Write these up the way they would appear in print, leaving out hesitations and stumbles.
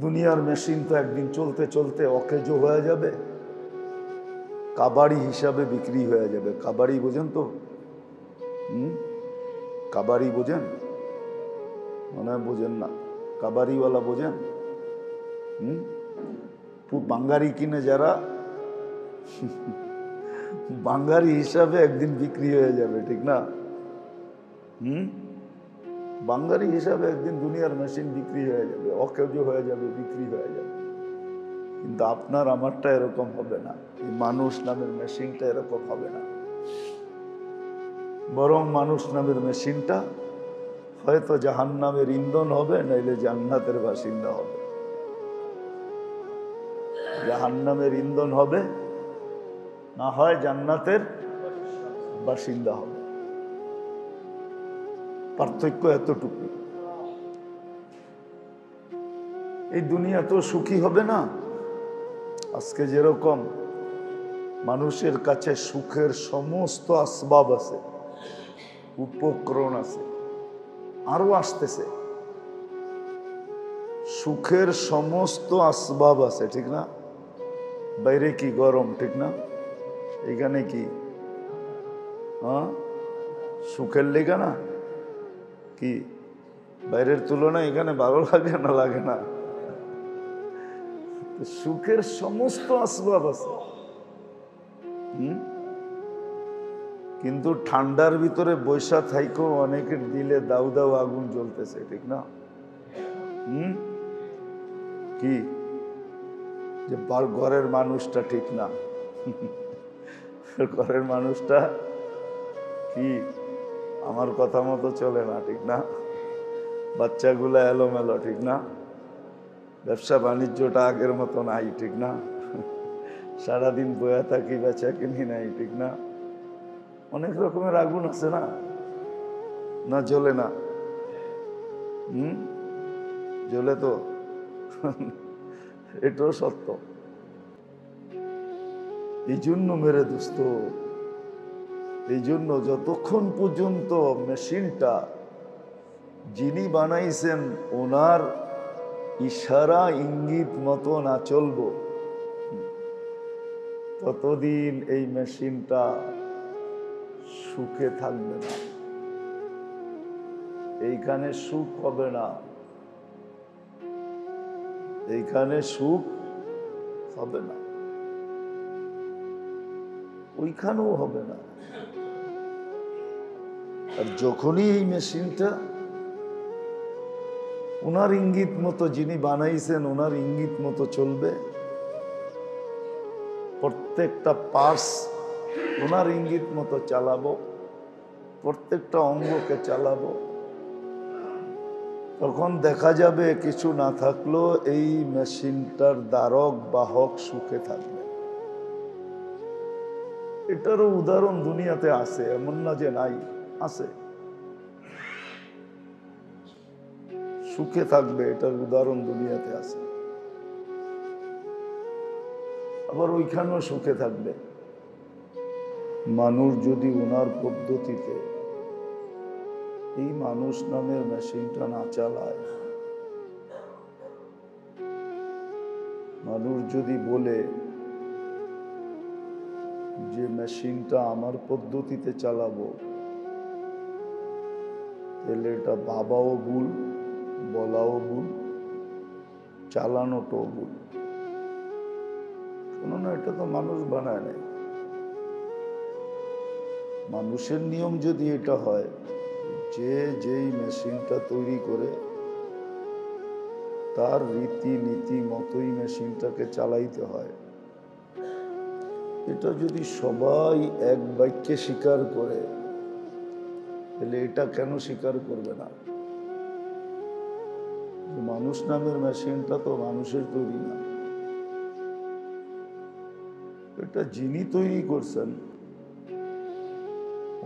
দুনিয়ার মেশিন তো একদিন চলতে চলতে অকেজো হয়ে যাবে, কাবাড়ি হিসাবে বিক্রি হয়ে যাবে। কাবাড়ি বোঝেন তো? কাবাড়ি বোঝেন? মনে হয় বোঝেন না। কাবাড়িওয়ালা বোঝেন? বাঙ্গারি কিনে যারা, বাঙ্গারি হিসাবে একদিন বিক্রি হয়ে যাবে, ঠিক না? বাঙ্গারি হিসাবে একদিন দুনিয়ার মেশিন বিক্রি হয়ে যাবে, অকেজো হয়ে যাবে, বিক্রি হয়ে যাবে। কিন্তু আপনার আমারটা এরকম হবে না, এই মানুষ নামের মেশিনটা এরকম হবে না। বরং মানুষ নামের মেশিনটা হয়তো জাহান্নামের ইন্ধন হবে, নাইলে জান্নাতের বাসিন্দা হবে। জাহান্নামের ইন্ধন হবে, না হয় জান্নাতের বাসিন্দা হবে। পার্থক্য এতটুকু। এই দুনিয়া তো সুখী হবে না। আজকে যেরকম মানুষের কাছে সুখের সমস্ত আসবাব আছে, উপকরণ আছে, আরো আসতেছে, সুখের সমস্ত আসবাব আছে, ঠিক না? বাইরে কি গরম, ঠিক না? এখানে কি সুখের লেগে না? কি বাইরের তুলনায় এখানে ভালো লাগে না? লাগে না? সুখের সমস্ত আসবাব আছে, কিন্তু ঠান্ডার ভিতরে বৈশা থাইকেও অনেকের দিলে দাউ দাউ আগুন জ্বলতেছে, ঠিক না? কি যে ঘরের মানুষটা ঠিক না, ঘরের মানুষটা কি আমার কথা মতো চলে না, ঠিক না? বাচ্চাগুলা এলোমেলো, ঠিক না? ব্যবসা বাণিজ্যটা আগের মতো নাই, ঠিক না? সারাদিন বয়া থাকি, বেচা কিনি নাই, ঠিক না? অনেক রকমের আগুন আছে না? না জ্বলে না? জ্বলে তো, এটাও সত্য। এই জন্য মেরে দোস্ত, এই জন্য যতক্ষণ পর্যন্ত মেশিনটা যিনি বানাইছেন ওনার ইশারা ইঙ্গিত মতো না চলবো, ততদিন এই মেশিনটা সুখে থাকবে না, এইখানে সুখ হবে না, এইখানে সুখ হবে না, ওইখানেও হবে না। আর যখনই এই মেশিনটা ওনার ইঙ্গিত মতো, যিনি বানাইছেন ওনার ইঙ্গিত মতো চলবে, প্রত্যেকটা পার্টস ওনার ইঙ্গিত মতো চালাবো, প্রত্যেকটা অঙ্গকে চালাবো, তখন দেখা যাবে কিছু না থাকলেও এই মেশিনটার দ্বারক বাহক সুখে থাকবে। এটারও উদাহরণ দুনিয়াতে আছে, এমন না যে নাই, আছে। সুখে থাকবে, এটার উদাহরণ দুনিয়াতে আছে। আবার ওইখানেও সুখে থাকবে। মানুষ যদি ওনার পদ্ধতিতে এই মানুষ নামের মেশিনটা না চালায়, মানুষ যদি বলে যে মেশিনটা আমার পদ্ধতিতে চালাবো, তাহলে এটা ভাবাও ভুল, বলাও ভুল, চালানোটাও ভুল। শোনো না, এটা তো মানুষ বানায় নাই। মানুষের নিয়ম যদি এটা হয় যে যেই মেশিনটা তৈরি করে তার রীতি নীতি মতোই মেশিনটাকে চালাইতে হয়, এটা যদি সবাই এক বাক্যে স্বীকার করে, তাহলে এটা কেন স্বীকার করবে না? মানুষ নামের মেশিনটা তো মানুষের তৈরি না, এটা যিনি তৈরি করছেন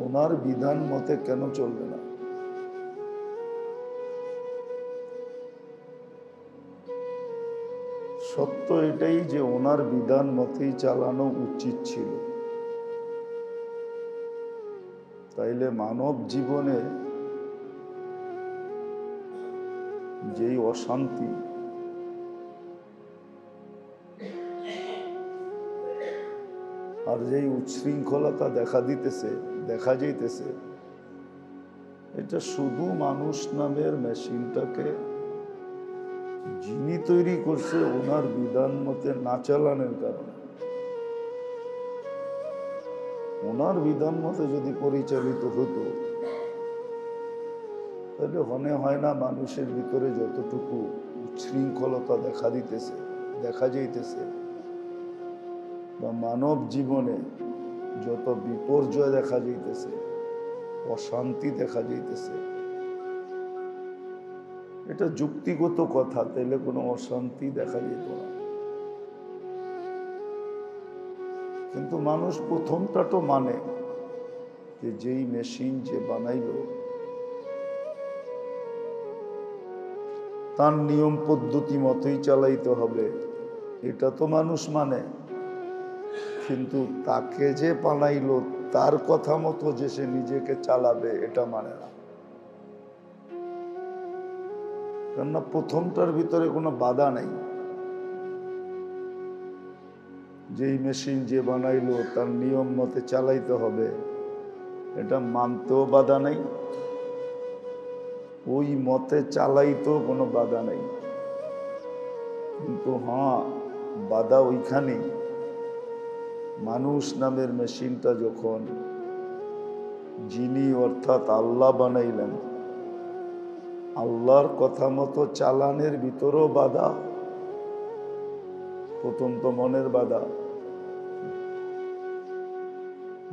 ওনার বিধান মতে কেন চলবে না? সত্য এটাই যে ওনার বিধান মতেই চালানো উচিত ছিল। তাইলে মানব জীবনে যেই অশান্তি, আর যেই উচ্ছৃঙ্খলতা দেখা যাইতেছে, এটা শুধু মানুষ নামের মেশিনটাকে যিনি তৈরি করছে ওনার বিধান মতে না চালানোর কারণে। ওনার বিধান মতে যদি পরিচালিত হতো তাহলে মনে হয় না মানুষের ভিতরে যতটুকু উচ্ছৃঙ্খলতা দেখা যাইতেছে বা মানব জীবনে যত বিপর্যয় দেখা যাইতেছে, অশান্তি দেখা যাইতেছে, এটা যুক্তিগত কথা, তাইলে কোনো অশান্তি দেখা যেত না। কিন্তু মানুষ প্রথমটা তো মানে যে যেই মেশিন যে বানাইলো তার নিয়ম পদ্ধতি মতোই চালাইতে হবে, এটা তো মানুষ মানে। কিন্তু তাকে যে বানাইলো তার কথা মতো যে সে নিজেকে চালাবে এটা মানে না। কেননা প্রথমটার ভিতরে কোনো বাধা নাই। যেই মেশিন যে বানাইলো তার নিয়ম মতে চালাইতে হবে, এটা মানতেও বাধা নাই, ওই মতে চালাইতেও কোনো বাধা নাই। কিন্তু হ্যাঁ, বাধা ওইখানেই, মানুষ নামের মেশিনটা যখন যিনি অর্থাৎ আল্লাহ বানাইলেন, আল্লাহর কথা মতো চালানের ভিতরেও বাধা। প্রথম তো মনের বাধা,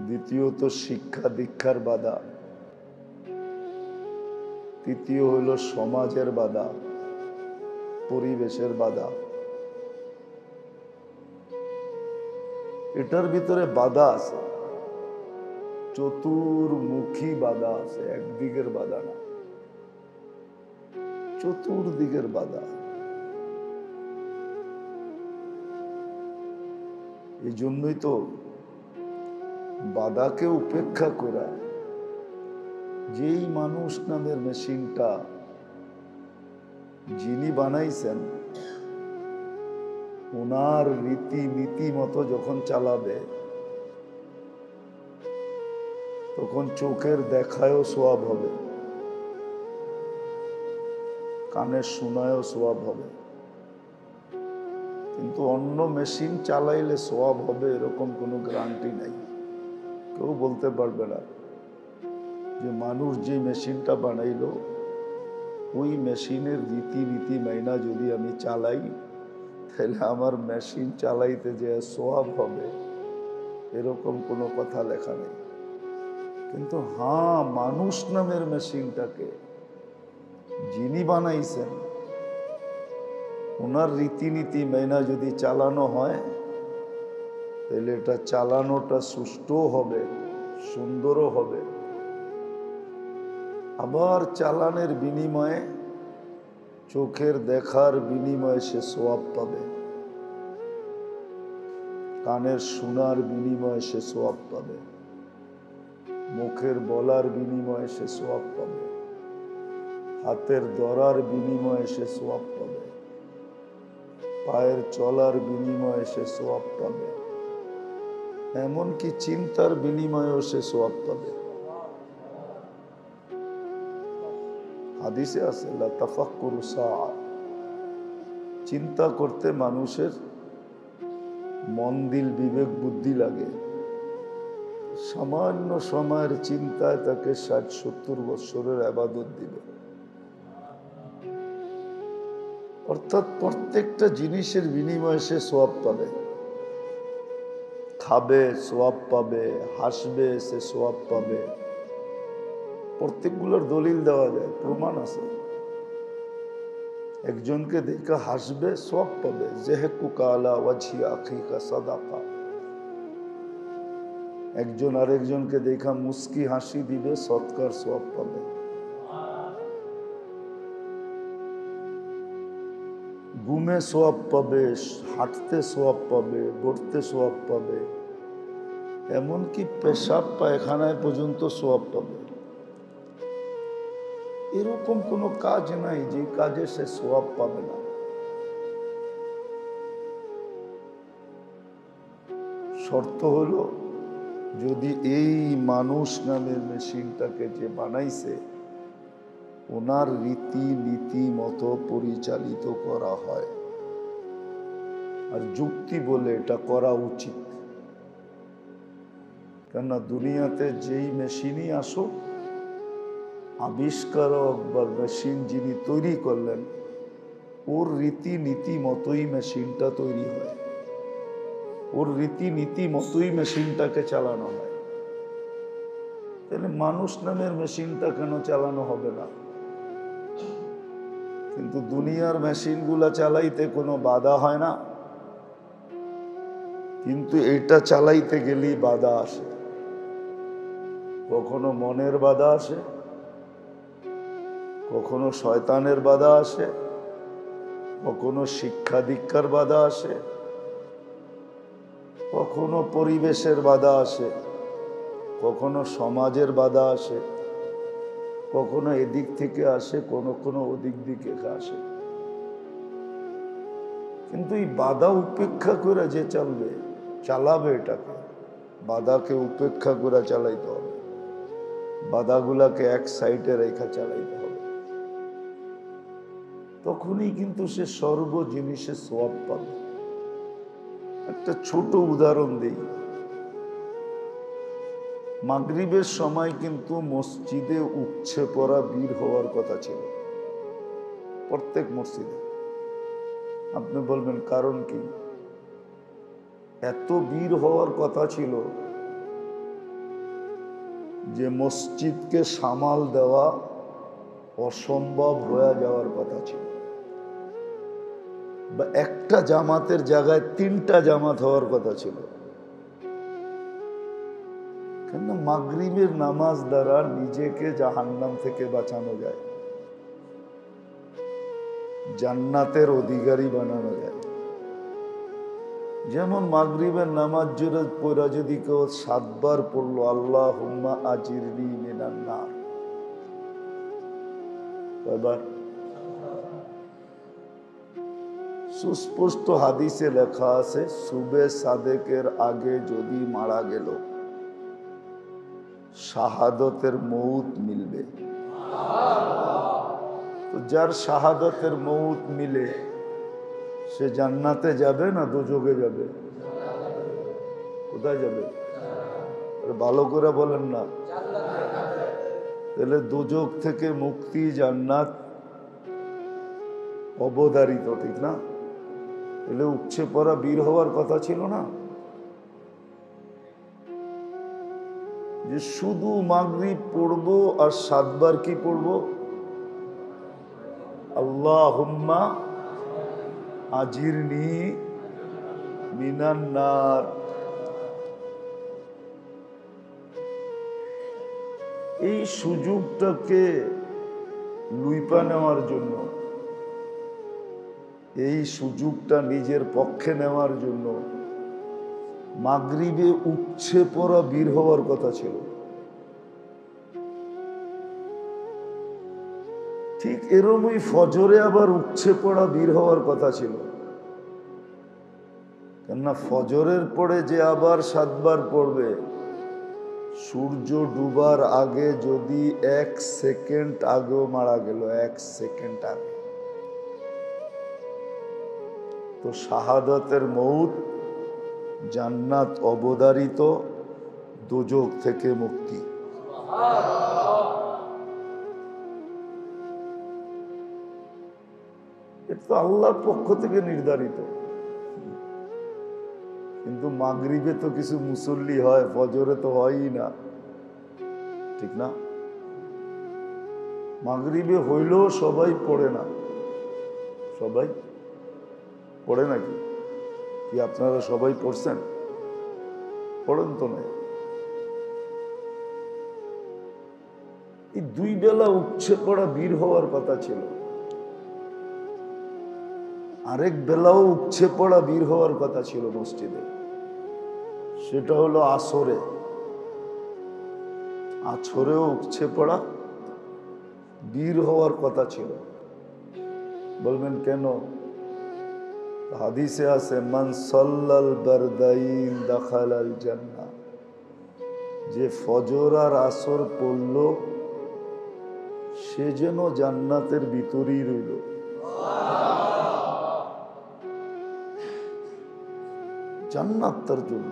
দ্বিতীয়ত শিক্ষা দীক্ষার বাধা, তৃতীয় হইল সমাজের বাধা, পরিবেশের বাধা। এটার ভিতরে বাধা আছে, চতুর্মুখী বাধা আছে, একদিকের বাধা না, চতুর্দিকের বাধা। এই জন্যই তো বাধাকে উপেক্ষা করা যেই মানুষ নামের মেশিনটা যিনি বানাইছেন ওনার রীতি মতো যখন চালাবে তখন চোখের দেখায়ও সোয়াব হবে, কানের শোনায়ও সোয়াব হবে। কিন্তু অন্য মেশিন চালাইলে সোয়াব হবে এরকম কোনো গ্যারান্টি নাই। কেউ বলতে পারবে না যে মানুষ যে মেশিনটা বানাইলো ওই মেশিনের রীতি মাইনা যদি আমি চালাই তাহলে আমার মেশিন চালাইতে যে সোয়াব হবে এরকম কোনো কথা লেখা নেই। কিন্তু হ্যাঁ, মানুষ নামের মেশিনটাকে যিনি বানাইছেন ওনার রীতিনীতি মেনা যদি চালানো হয় তাহলে এটা চালানোটা সুষ্ঠুও হবে, সুন্দরও হবে। আবার চালানের বিনিময়ে, চোখের দেখার বিনিময়ে সে সোয়াব পাবে, কানের শোনার বিনিময়ে সে সোয়াব পাবে, মুখের বলার বিনিময়ে সে সোয়াব পাবে, হাতের ধরার বিনিময়ে সে সোয়াব পাবে, পায়ের চলার বিনিময়ে সে সোয়াব পাবে, এমনকি চিন্তার বিনিময়েও সে সোয়াব পাবে। হাদিসে আছে লা তাফাক্কুরু সাআ, চিন্তা করতে মানুষের মন দিল বিবেক বুদ্ধি লাগে। সামান্য সময়ের চিন্তায় তাকে ৬০-৭০ বৎসরের ইবাদত দিবে। অর্থাৎ প্রত্যেকটা জিনিসের বিনিময়ে সে সোয়াব পাবে। খাবে সোয়াব পাবে, হাসবে সে সোয়াব পাবে। প্রত্যেকগুলোর দলিল দেওয়া যায়, প্রমাণ আছে। একজনকে দেখা হাসবে সোয়াব পাবে, যেহেকুকা আলা ওয়াজহি আখিকা সাদাকা। একজন আরেকজনকে দেখা মুস্কি হাসি দিবে, সৎকার সোয়াব পাবে। ঘুমে সোয়াব পাবে, হাঁটতে সোয়াব পাবে, বসতে সোয়াব পাবে, এমনকি পেশাব পায়খানায় পর্যন্ত সোয়াব পাবে। এরকম কোনো কাজ নাই যে কাজে সে সোয়াব পাবে না। শর্ত হলো যদি এই মানুষ নামের মেশিনটাকে যে বানাইছে ওনার রীতি নীতি মতো পরিচালিত করা হয়, আর যুক্তি বলে এটা করা উচিত। কেননা দুনিয়াতে যেই মেশিনই আসুক, আবিষ্কারক বা মেশিন যিনি তৈরি করলেন ওর রীতি নীতি মতোই মেশিনটা তৈরি হয়, ওর রীতি নীতি মতোই মেশিনটাকে চালানো হয়। তাহলে মানুষ নামের মেশিনটা কেন চালানো হবে না? কিন্তু দুনিয়ার মেশিনগুলা চালাইতে কোনো বাধা হয় না, কিন্তু এটা চালাইতে গেলেই বাধা আসে। কখনো মনের বাধা আসে, কখনো শয়তানের বাধা আসে, কখনো শিক্ষা দীক্ষার বাধা আসে, কখনো পরিবেশের বাধা আসে, কখনো সমাজের বাধা আসে, কখনো এদিক থেকে আসে, কোনো ওদিক দিকে আসে। কিন্তু এই বাধা উপেক্ষা করে যে চালাবে এটাকে, বাধাকে উপেক্ষা করে চালাইতে হবে, বাধাগুলাকে এক সাইডে রেখা চালাইতে হবে। তখনই কিন্তু সে সর্ব জিনিসে সওয়াব পাবে। একটা ছোট উদাহরণ দিই। মাগরিবের সময় কিন্তু মসজিদে উপচে পড়া ভিড় হওয়ার কথা ছিল, প্রত্যেক মসজিদে। আপনি বলবেন কারণ কি? এত ভিড় হওয়ার কথা ছিল যে মসজিদকে সামাল দেওয়া অসম্ভব হয়ে যাওয়ার কথা ছিল, বা একটা জামাতের জায়গায় 3টা জামাত হওয়ার কথা ছিল। কেন? মাগরিবের নামাজ দ্বারা নিজেকে জাহান্নাম থেকে বাঁচানো যায়, জান্নাতের অধিকারী বানানো যায়। যেমন মাগরিবের নামাজ পড়া যদি কেউ 7 বার পড়লো, আল্লাহুম্মা আজিরনি মিনান নার, কয়বার? সুস্পষ্ট হাদিসে লেখা আছে সুবে সাদেকের আগে যদি মারা গেল শাহাদতের মউত মিলবে। তো যার শাহাদতের মউত মিলে সে জান্নাতে যাবে না দোজখে যাবে? কোথায় যাবে? ভালো করে বলেন না। তাহলে দোজখ থেকে মুক্তি, জান্নাত অবধারিত, ঠিক না? তাহলে উপচে পড়া বীর হওয়ার কথা ছিল না যে শুধু মাগরিব পড়বো আর 7 বার কি পড়বো? আল্লাহুম্মা আজিরনি মিনান নার। এই সুযোগটাকে লুইপা নেওয়ার জন্য, এই সুযোগটা নিজের পক্ষে নেওয়ার জন্য মাগরিবে উপচে পড়া বীর হওয়ার কথা ছিল। ঠিক এরমই ফজরে আবার উপচে পড়া বীর হওয়ার কথা ছিল। কেননা ফজরের পরে যে আবার 7 বার পড়বে, সূর্য ডুবার আগে যদি 1 সেকেন্ড আগেও মারা গেল, 1 সেকেন্ড আগে, তো শাহাদাতের মউত, জান্নাত অবধারিত, দোজখ থেকে মুক্তি। এটা তো আল্লাহর পক্ষ থেকে নির্ধারিত। কিন্তু মাগরিবে তো কিছু মুসল্লি হয়, ফজরে তো হয়ই না, ঠিক না? মাগরিবে হইলেও সবাই পড়ে না। সবাই পড়ে নাকি? কি আপনারা সবাই পড়ছেন? পড়েন তো না। এই 2 বেলা উপচে পড়া বীর হওয়ার কথা ছিল, আরেক বেলাও উপচে পড়া বীর হওয়ার কথা ছিল মসজিদে, সেটা হলো আসরে। আছরেও উপচে পড়া বীর হওয়ার কথা ছিল। বলবেন কেন? হাদিসে আছে মান সাল্লাল বারদাইন দাখালাল জান্নাহ, যে ফজর আর আসর পড়ল সে যেন জান্নাতের ভিতরেই রইল। জান্নাত তার জন্য।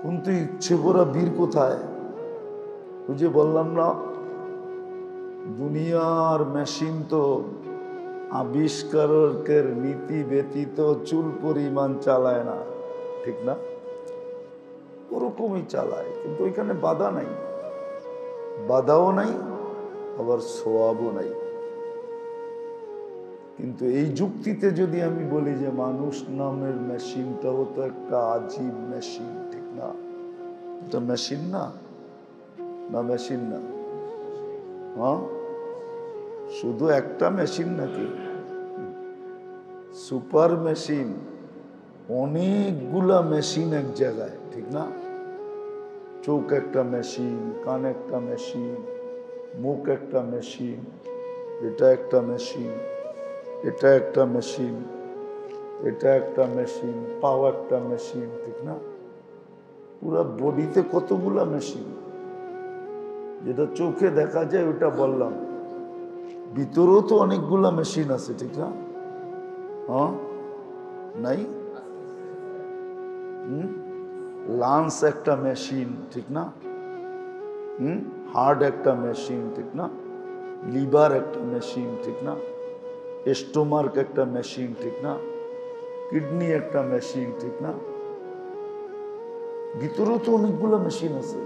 কিন্তু ইচ্ছে করা বীর কোথায়? ওই যে বললাম না, দুনিয়ার মেশিন তো আবিষ্কারকের নীতি ব্যতীত চুল পরিমাণ চালায় না, ঠিক না? ওরকমই চালায়, কিন্তু ওইখানে বাধা নাই, বাধাও নাই, আবার সোয়াবও নাই। কিন্তু এই যুক্তিতে যদি আমি বলি যে মানুষ নামের মেশিনটাও তো একটা আজীব মেশিন, ঠিক না? এটা মেশিন না? না মেশিন না? হ্যাঁ, শুধু একটা মেশিন নাকি? সুপার মেশিন, অনেকগুলা মেশিন এক জায়গায়, ঠিক না? চোখ একটা মেশিন, কান একটা মেশিন, মুখ একটা মেশিন, এটা একটা মেশিন, এটা একটা মেশিন, এটা একটা মেশিন, পাও একটা মেশিন, ঠিক না? পুরো বডিতে কতগুলা মেশিন। যেটা চোখে দেখা যায় ওটা বললাম, ভিতরেও তো অনেকগুলা মেশিন আছে, ঠিক না? হ্যাঁ, নাই? লাংস একটা মেশিন, ঠিক না? হার্ট একটা মেশিন, ঠিক না? লিভার একটা মেশিন, ঠিক না? স্টোমাক একটা মেশিন, ঠিক না? কিডনি একটা মেশিন, ঠিক না? ভিতরেও তো অনেকগুলো মেশিন আছে।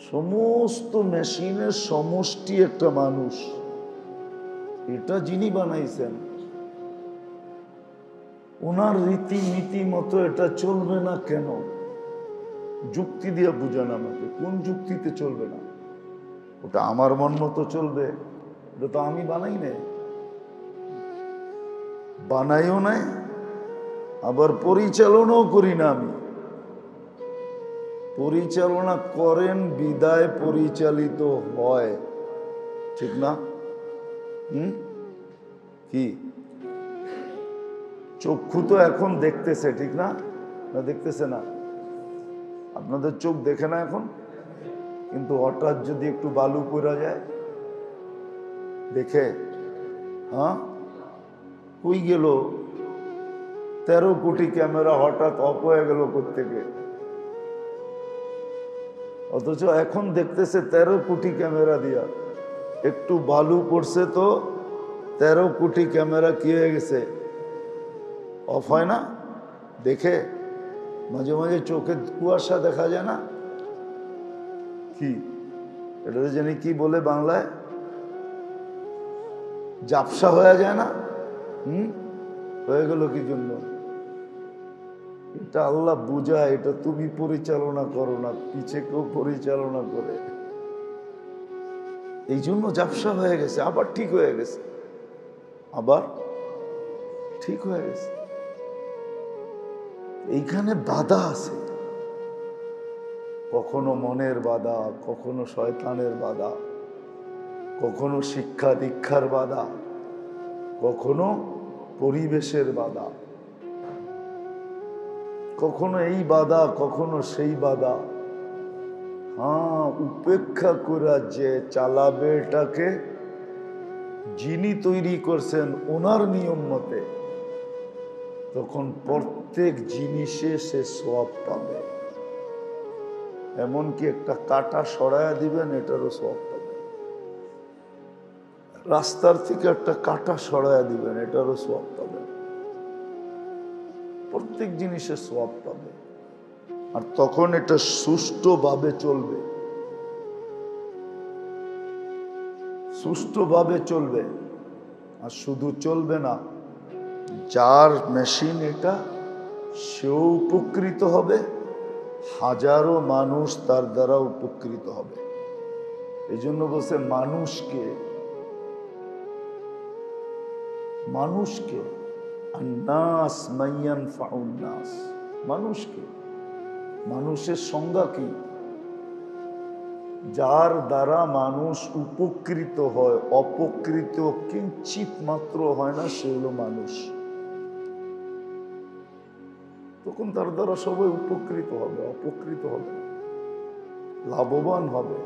সমস্ত মেশিনের সমষ্টি একটা মানুষ। এটা যিনি বানাইছেন, ওনার রীতিনীতি মতো এটা চলবে না কেন? যুক্তি দিয়ে বুঝান আমাকে, কোন যুক্তিতে চলবে না? ওটা আমার মন মতো চলবে? ওটা তো আমি বানাই নাই, বানাইও নাই, আবার পরিচালনাও করি না আমি। পরিচালনা করেন বিদায় পরিচালিত হয়, ঠিক না? কি চক্ষু তো এখন দেখতেছে, ঠিক না? না দেখতেছে না? আপনাদের চোখ দেখে না এখন, কিন্তু হঠাৎ যদি একটু বালু পড়া যায় দেখে, হ্যাঁ, কই গেল? 13 কোটি ক্যামেরা হঠাৎ অফ হয়ে গেল কোত্থেকে? অথচ এখন দেখতেছে 13 কোটি ক্যামেরা দিয়া। একটু বালু পড়ছে তো 13 কোটি ক্যামেরা কি হয়ে গেছে? অফ হয় না? দেখে মাঝে মাঝে চোখে কুয়াশা দেখা যায় না? কি এটা জানি কি বলে বাংলায়? ঝাপসা হয়ে যায় না? হয়ে গেল কি জন্য? এটা আল্লাহ বুঝায়, এটা তুমি পরিচালনা করো না, পিছে কেউ পরিচালনা করে। এই জন্য ঝাপসা হয়ে গেছে, আবার ঠিক হয়ে গেছে, আবার ঠিক হয়ে গেছে। এইখানে বাধা আছে, কখনো মনের বাধা, কখনো শয়তানের বাধা, কখনো শিক্ষা দীক্ষার বাধা, কখনো পরিবেশের বাধা, কখনো এই বাধা, কখনো সেই বাধা। হ্যাঁ, উপেক্ষা করা যে চালাবে এটাকে, যিনি তৈরি করছেন ওনার নিয়ম মতে, তখন প্রত্যেক জিনিসে সে সওয়াব পাবে। এমনকি একটা কাঁটা সরাইয়া দিবেন, এটারও সওয়াব পাবে। রাস্তার থেকে একটা কাঁটা সরাইয়া দিবেন, এটারও সওয়াব পাবে। প্রত্যেক জিনিসে সওয়াব পাবে। আর তখন এটা সুষ্ঠুভাবে চলবে, সুষ্ঠুভাবে চলবে। আর শুধু চলবে না, যার মেশিন এটা, সেও উপকৃত হবে, হাজারো মানুষ তার দ্বারা উপকৃত হবে। এই জন্য বলছে মানুষকে, মানুষকে আন্নাস মাইয়ানফাউন নাস, মানুষকে। মানুষের সংজ্ঞা কি? যার দ্বারা মানুষ উপকৃত হয়, অপকৃত কিঞ্চিত মাত্র হয় না, সে হলো মানুষ। তখন তার দ্বারা সবাই উপকৃত হবে, অপকৃত হবে না, লাভবান হবে,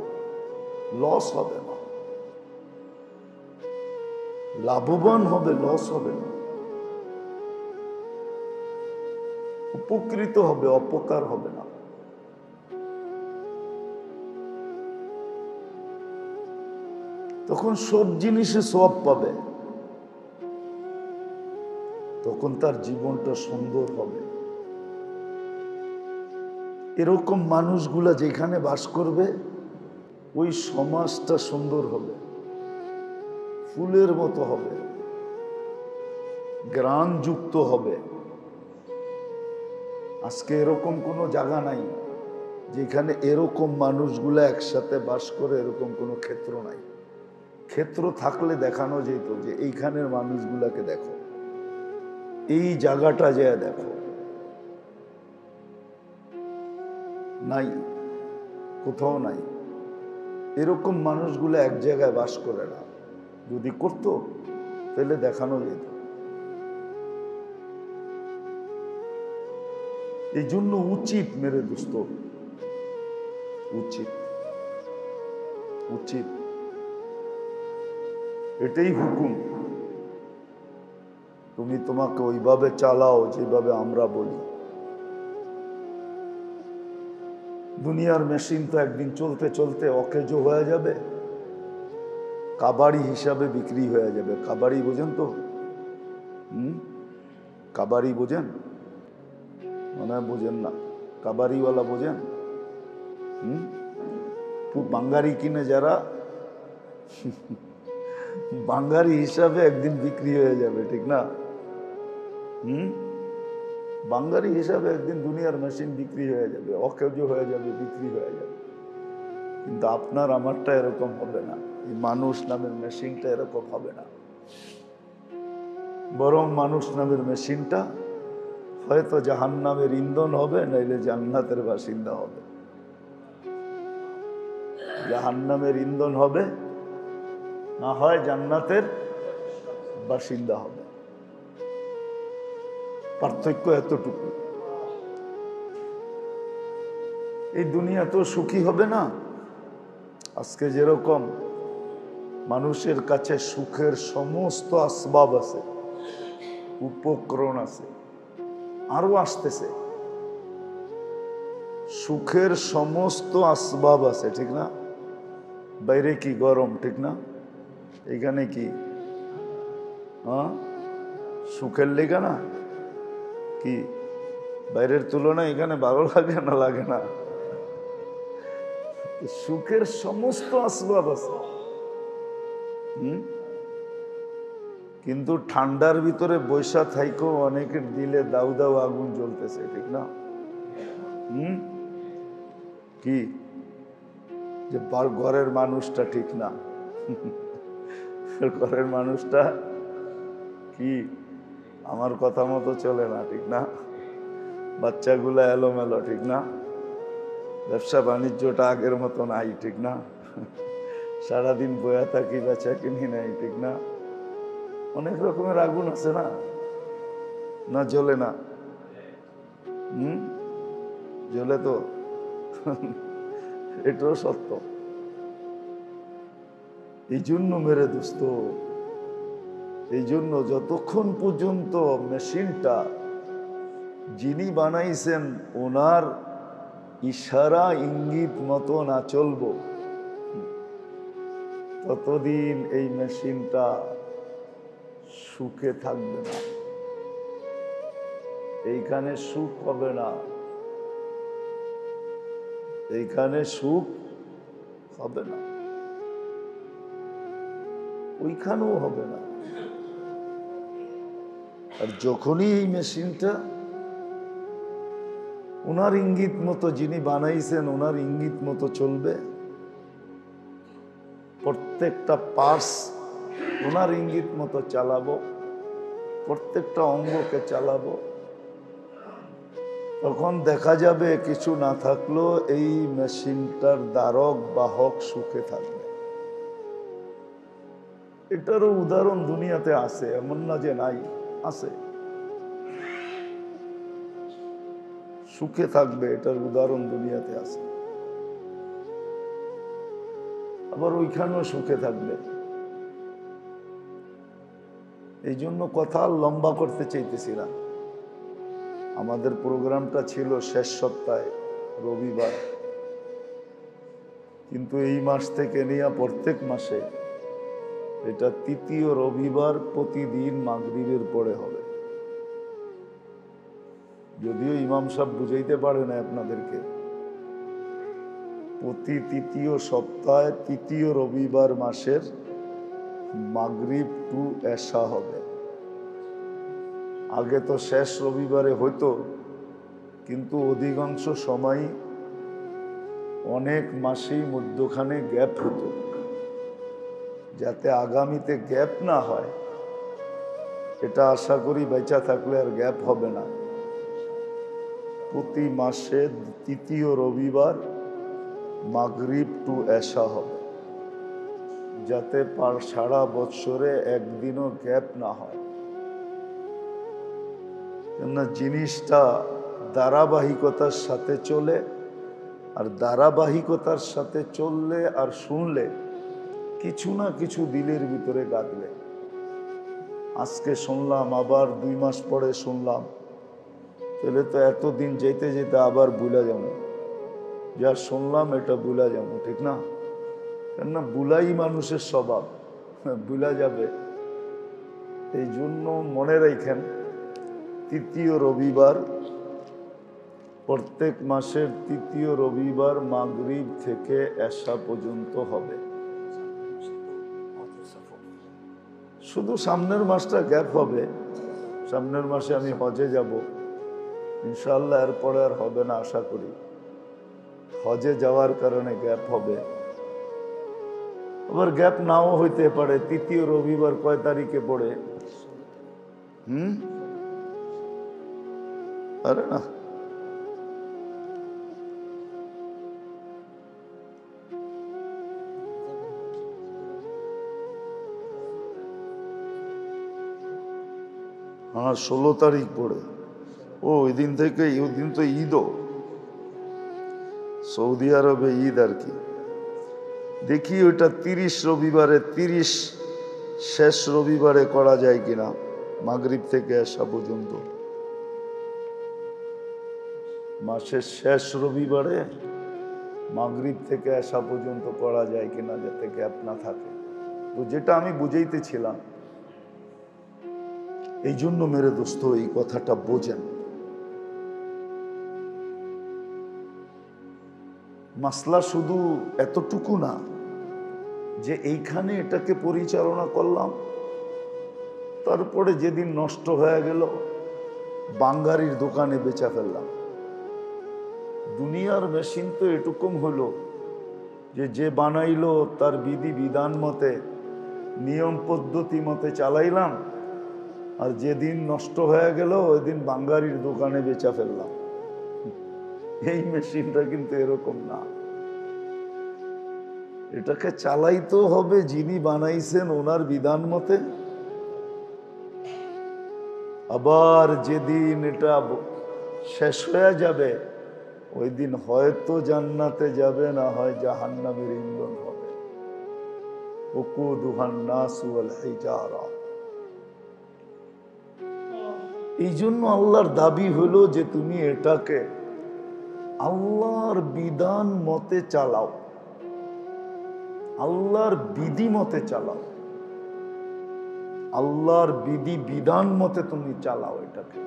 লস হবে না। লাভবান হবে, লস হবে না, উপকৃত হবে, অপকার হবে না। তখন সব জিনিসে সব পাবে, তখন তার জীবনটা সুন্দর হবে। এরকম মানুষগুলা যেখানে বাস করবে ওই সমাজটা সুন্দর হবে, ফুলের মতো হবে, গ্রাণযুক্ত হবে। আজকে এরকম কোনো জায়গা নাই যেখানে এরকম মানুষগুলা একসাথে বাস করে, এরকম কোনো ক্ষেত্র নাই। ক্ষেত্র থাকলে দেখানো যেত যে এইখানের মানুষগুলাকে দেখো, এই জায়গাটা যে দেখো, নাই, কোথাও নাই। এরকম মানুষগুলো এক জায়গায় বাস করে না। যদি করতো তাহলে দেখানো যেত। এই জন্য উচিত মেরে দোস্ত, উচিত, উচিত, এটাই হুকুম। তুমি তোমাকে ওইভাবে চালাও যেভাবে আমরা বলি। দুনিয়ার মেশিন তো একদিন চলতে চলতে অকেজো হয়ে যাবে, কাবাড়ি হিসাবে বিক্রি হয়ে যাবে। কাবাড়ি বোঝেন তো? কাবাড়ি বোঝেন? মনে হয় বোঝেন না। কাবাড়িওয়ালা বোঝেন? বাঙ্গারি কিনে যারা, বাঙ্গারি হিসাবে একদিন বিক্রি হয়ে যাবে, ঠিক না? বাঙ্গারি হিসাবে একদিন দুনিয়ার মেশিন বিক্রি হয়ে যাবে, অকেজো হয়ে যাবে, বিক্রি হয়ে যাবে। কিন্তু আপনার আমারটা এরকম হবে না। এই মানুষ নামের মেশিনটা এরকম হবে না। বরং মানুষ নামের মেশিনটা হয়তো জাহান্নামের ইন্ধন হবে, নাইলে জান্নাতের বাসিন্দা হবে। জাহান্নামের ইন্ধন হবে, না হয় জান্নাতের বাসিন্দা হবে। পার্থক্য এতটুকু। এই দুনিয়া তো সুখী হবে না। আজকে যেরকম মানুষের কাছে সুখের সমস্ত আসবাব আছে, উপকরণ আছে, আরো আসতেছে। সুখের সমস্ত আসবাব আছে, ঠিক না? বাইরে কি গরম, ঠিক না? এখানে কি সুখের লেগে না? কি বাইরের তুলনায় এখানে ভালো লাগে না? লাগে না? সুখের সমস্ত আসবাব আছে, কিন্তু ঠান্ডার ভিতরে বৈশা থাইকেও অনেকের দিলে দাউ দাউ আগুন জ্বলতেছে, ঠিক না? কি যে ঘরের মানুষটা ঠিক না, ঘরের মানুষটা কি আমার কথা মতো চলে না, ঠিক না? বাচ্চাগুলা এলোমেলো, ঠিক না? ব্যবসা বাণিজ্যটা আগের মতো নাই, ঠিক না? সারাদিন বয়া থাকি, বেচা কিনি নাই, ঠিক না? অনেক রকমের আগুন আছে না? না জ্বলে না? জ্বলে তো, এটাও সত্য। এই জন্য মেরে দোস্ত, এই জন্য যতক্ষণ পর্যন্ত মেশিনটা যিনি বানাইছেন ওনার ইশারা ইঙ্গিত মতো না চলবো, ততদিন এই মেশিনটা সুখে থাকবে না, এইখানে সুখ হবে না, এইখানে সুখ হবে না, ওইখানেও হবে না। আর যখনই এই মেশিনটা ওনার ইঙ্গিত মতো যিনি বানাইছেন ওনার ইঙ্গিত মতো চলবে, প্রত্যেকটা পার্টস ওনার ইঙ্গিত মতো চালাবো, প্রত্যেকটা অঙ্গকে চালাবো, তখন দেখা যাবে কিছু না থাকলেও এই মেশিনটার দ্বারক বাহক সুখে থাকবে। এটারও উদাহরণ দুনিয়াতে আছে, এমন না যে নাই, আছে। সুখে থাকবে, এটার উদাহরণ দুনিয়াতে আছে। আবার ওইখানেও সুখে থাকবে। এই জন্য কথা লম্বা করতে চাইতেছি না। আমাদের প্রোগ্রামটা ছিল শেষ সপ্তাহে রবিবার, কিন্তু এই মাস থেকে নিয়ে প্রত্যেক মাসে এটা তৃতীয় রবিবার প্রতিদিন মাগরিবের পরে হবে। যদিও ইমাম সাহেব বুঝাইতে পারে না আপনাদেরকে, প্রতি তৃতীয় সপ্তাহে তৃতীয় রবিবার মাসের মাগরিব টু এশা হবে। আগে তো শেষ রবিবারে হইতো, কিন্তু অধিকাংশ সময় অনেক মাসেই মধ্যখানে গ্যাপ হতো। যাতে আগামীতে গ্যাপ না হয়, এটা আশা করি বেঁচে থাকলে আর গ্যাপ হবে না। প্রতি মাসে তৃতীয় রবিবার মাগরিব টু এশা হবে, যাতে সারা বৎসরে একদিনও গ্যাপ না হয়। কেননা জিনিসটা ধারাবাহিকতার সাথে চলে, আর ধারাবাহিকতার সাথে চললে আর শুনলে কিছু না কিছু দিলের ভিতরে গাঁথবে। আজকে শুনলাম, আবার 2 মাস পরে শুনলাম, তাহলে তো এতদিন যেতে যেতে আবার ভুলে যাবো। যা শুনলাম এটা ভুলে যাবো, ঠিক না? কেননা ভুলাই মানুষের স্বভাব, ভুলা যাবে। এই জন্য মনে রাখেন, তৃতীয় রবিবার, প্রত্যেক মাসের তৃতীয় রবিবার মাগরিব থেকে এশা পর্যন্ত হবে। শুধু সামনের মাসটা গ্যাপ হবে। সামনের মাসে আমি হজে যাব ইনশাআল্লাহ, এরপরে আর হবে না আশা করি। হজে যাওয়ার কারণে গ্যাপ হবে, আবার গ্যাপ নাও হইতে পারে। তৃতীয় রবিবার কয় তারিখে পড়ে? আরে না, হ্যাঁ 16 তারিখ পড়ে। ও ওই দিন থেকে, ওই দিন তো ঈদও, সৌদি আরবে ঈদ আর কি। দেখি ওইটা 30 রবিবারে, 30 শেষ রবিবারে করা যায় কিনা, মাগরিব থেকে আসা পর্যন্ত। মাসের শেষ রবিবারে মাগরিব থেকে আসা পর্যন্ত করা যায় কিনা, যাতে গ্যাপ না থাকে। তো যেটা আমি বুঝাইতেছিলাম, এই জন্য মেরে দোস্ত এই কথাটা বোঝেন। মাসলা শুধু এতটুকু না যে এইখানে এটাকে পরিচালনা করলাম, তারপরে যেদিন নষ্ট হয়ে গেল বাঙ্গারির দোকানে বেচা ফেললাম। দুনিয়ার মেশিন তো এটুকুম হলো যে যে বানাইলো তার বিধি বিধান মতে, নিয়ম পদ্ধতি মতে চালাইলাম, আর যেদিন নষ্ট হয়ে গেল ওই দিন বাঙ্গারির দোকানে বেচা ফেললাম। এই মেশিনটা কিন্তু এরকম না। এটাকে চালাইতে হবে যিনি বানাইছেন ওনার বিধান মতে। আবার যেদিন এটা শেষ হয়ে যাবে ওই দিন হয়তো জান্নাতে যাবে, না হয় জাহান্নামের ইন্ধন হবে। ওকুদুহান নাসু ওয়াল হিজারা। এই জন্য আল্লাহর দাবি হলো যে তুমি এটাকে আল্লাহর বিধান মতে চালাও, আল্লাহর বিধি মতে চালাও, আল্লাহর বিধি বিধান মতে তুমি চালাও এটাকে,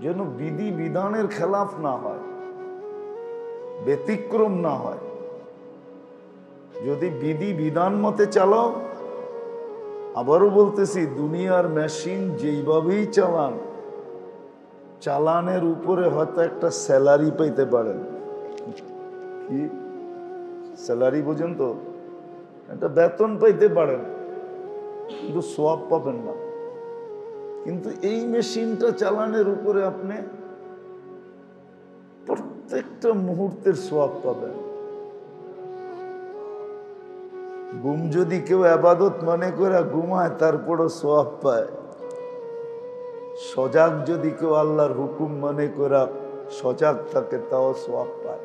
যেন বিধি বিধানের খেলাফ না হয়, ব্যতিক্রম না হয়। যদি বিধি বিধান মতে চালাও, আবারও বলতেছি, দুনিয়ার মেশিন যেইভাবেই চালান, চালানের উপরে হয়তো একটা স্যালারি পাইতে পারেন। কি স্যালারি বোঝেন তো? একটা বেতন পাইতে পারেন, কিন্তু সোয়াব পাবেন না। কিন্তু এই মেশিনটা চালানের উপরে আপনি প্রত্যেকটা মুহূর্তের সওয়াব পাবেন। ঘুম যদি কেউ ইবাদত মনে করে ঘুমায় তারপরও সওয়াব পায়। সজাগ যদি কেউ আল্লাহর হুকুম মনে করে সজাগ থাকে তাও সওয়াব পায়।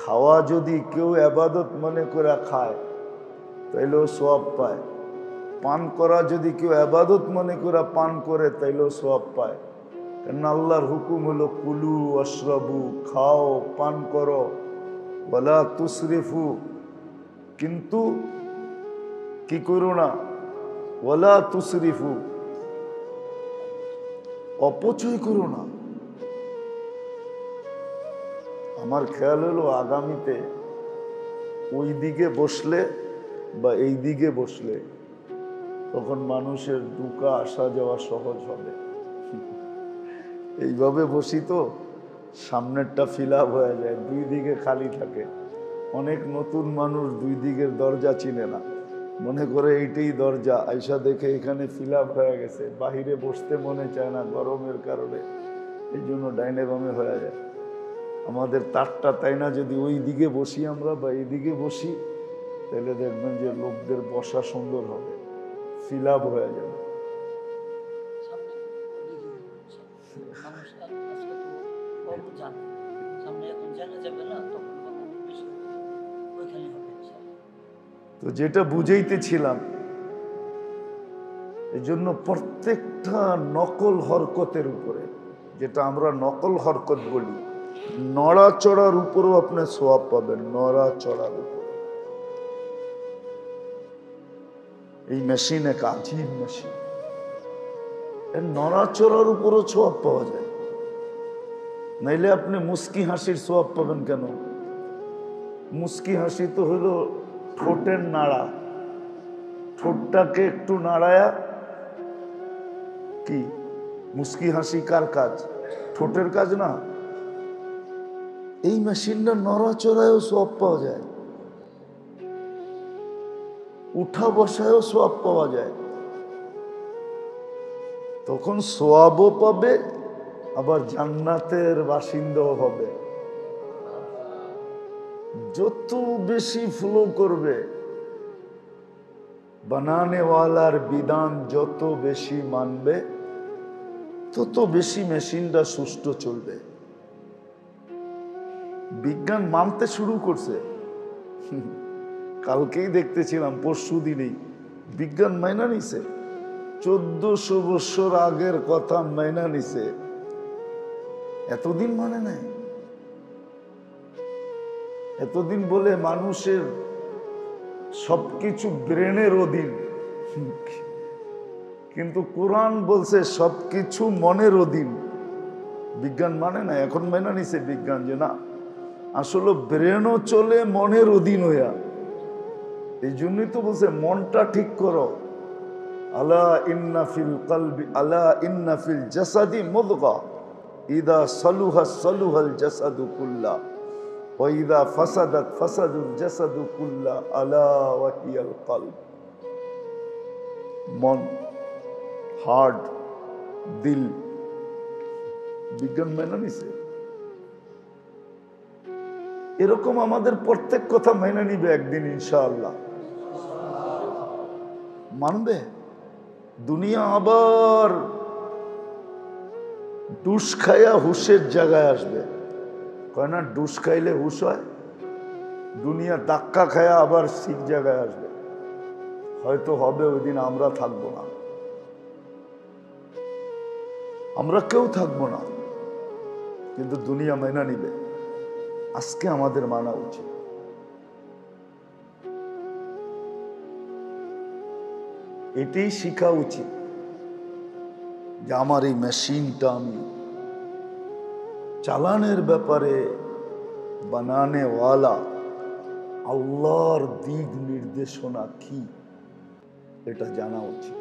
খাওয়া যদি কেউ ইবাদত মনে করে খায় তাইলেও সওয়াব পায়। পান করা যদি কেউ ইবাদত মনে করে পান করে তাইলেও সওয়াব পায়। কারণ আল্লাহর হুকুম হলো কুলু আশরাবু, খাও পান করো, ওয়ালা তুসরিফু, কিন্তু কি করো না, ওয়ালা তুসরিফু, অপচয় করো না। আমার খেয়াল হলো আগামীতে ওই দিকে বসলে বা এই দিকে বসলে তখন মানুষের ঢুকা আসা যাওয়া সহজ হবে। এইভাবে বসি তো সামনেরটা ফিল আপ হয়ে যায়, দুই দিকে খালি থাকে। অনেক নতুন মানুষ দুই দিকের দরজা চিনে না, মনে করে এইটাই দরজা, আয়সা দেখে এখানে ফিল আপ হয়ে গেছে, বাহিরে বসতে মনে চায় না গরমের কারণে, এই জন্য ডাইনে বামে হয়ে যায়। আমাদের তারটা তাই না, যদি ওই দিকে বসি আমরা বা এই দিকে বসি তাহলে দেখবেন যে লোকদের বসা সুন্দর হবে, ফিল আপ হয়ে যাবে। তো যেটা বুঝাইতেছিলাম, এই জন্য প্রত্যেকটা নকল হরকতের উপরে, যেটা আমরা নকল হরকত বলি, নড়াচড়ার উপরও আপনি সওয়াব পাবেন। নড়াচড়ার উপর এই মেশিন এক আজীব মেশিন, এর নড়াচড়ার উপরও সওয়াব পাওয়া যায়। নাইলে আপনি মুস্কি হাসির সওয়াব পাবেন কেন? মুস্কি হাসি তো হলো ঠোঁটের নাড়া, ঠোঁটটাকে একটু নাড়ায়া, কি মুস্কি হাসি কার কাজ? ঠোঁটের কাজ না। এই মেশিনটা নড়াচড়ায়ও সওয়াব পাওয়া যায়, উঠা বসায়ও সওয়াব পাওয়া যায়। তখন সওয়াবও পাবে, আবার জান্নাতের বাসিন্দাও হবে। যত বেশি ফ্লো করবে, বানানেওয়ালার বিধান যত বেশি মানবে, তত বেশি মেশিনটা সুষ্ঠু চলবে। বিজ্ঞান মানতে শুরু করছে, কালকেই দেখতেছিলাম, পরশু দিনেই বিজ্ঞান মাইনা নিছে। 1400 বছর আগের কথা মাইনা নিছে, এতদিন মানে নাই। এতদিন বলে মানুষের সবকিছু ব্রেনের অধীন, কিন্তু কোরআন বলছে সবকিছু মনের অধীন। বিজ্ঞান মানে না, এখন মেনে নিছে বিজ্ঞান যে না, আসলে ব্রেনও চলে মনের অধীন হইয়া। এই জন্যই তো বলছে মনটা ঠিক করো। আলা ইন্না ফিল কলবি, আলা ইন্না ফিল জাসাদি মুদগা, ইদা সালুহা সালুহাল জাসাদু কুল্লা, ওয়া ইদা ফাসাদাত ফাসাদুল জাসাদু কুল্লা, আলা ওয়া হিয়াল কলব। মন, হার্ট, দিল, বিজ্ঞান মেনে নিছে। এরকম আমাদের প্রত্যেক কথা মেনে নিবে একদিন ইনশাআল্লাহ, মানবে। দুনিয়া আবার ডুস খাইয়া হুশের জায়গায় আসবে। কয় না ডুস খাইলে হুশ হয়, দুনিয়া ধাক্কা খায়া আবার ঠিক জায়গায় আসবে। হয়তো হবে ওই দিন আমরা থাকবো না, আমরা কেউ থাকবো না, কিন্তু দুনিয়া মেনে নিবে। আজকে আমাদের মানা উচিত। এটাই শিখা উচিত যে আমার এই মেশিনটা আমি চালানের ব্যাপারে বানানেওয়ালা আল্লাহর দিক নির্দেশনা কি, এটা জানা উচিত।